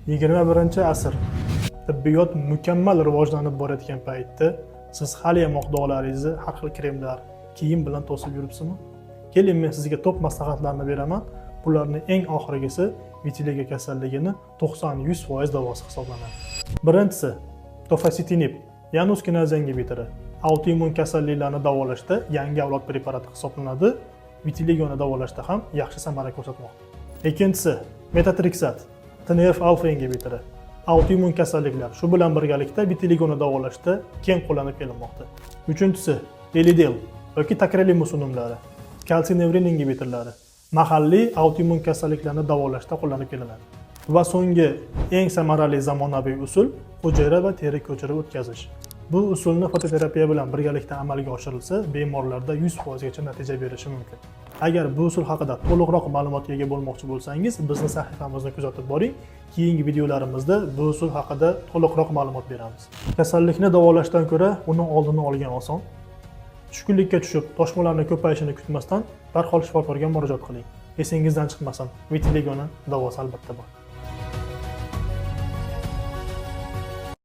21-asr tibbiyot mukammal rivojlanib borayotgan paytda siz hali ham dog'laringizni har xil kremlar, kiyim bilan to'sib yuribsizmi? Keling, men sizga top maslahatlarni beraman. Bularning eng oxirgisi vitiligo kasalligini 90-100% davosi hisoblanadi. Birinchisi tofacitinib, Janus kinaz inhibitori. Autoimmun kasalliklarni davolashda yangi avlod preparati hisoblanadi. Vitiligoni davolashda ham yaxshi samara ko'rsatmoqda. Ikkinchisi metatrexat, TNF alfa inhibitori. Autoimmun kasalliklar shu bilan birgalikda vitiligoni davolashda keng qo'llanib kelinmoqda. Uchinchisi Elidel yoki takrolimus unumlari, kalsinevrin inhibitorlari. Mahalliy autoimmun kasalliklarni davolashda qo'llanib kelinadi. Va so'nggi eng samarali zamonaviy usul hujayra va teri ko'chirib o'tkazish. Bu usulni fototerapiya bilan birgalikda amalga oshirilsa, bemorlarda 100% gacha natija berishi mumkin. Agar bu usul haqida to'liqroq ma'lumotga ega bo'lmoqchi bo'lsangiz, bizning sahifamizni kuzatib boring. Keyingi videolarimizda bu usul haqida to'liqroq ma'lumot beramiz. Kasallikni davolashdan ko'ra uni oldini olgan oson. Tushkunlikka tushib, toshmalarning ko'payishini kutmasdan darhol shifokorga murojaat qiling. Esingizdan chiqmasin, vitiligoni davosi albatta bor.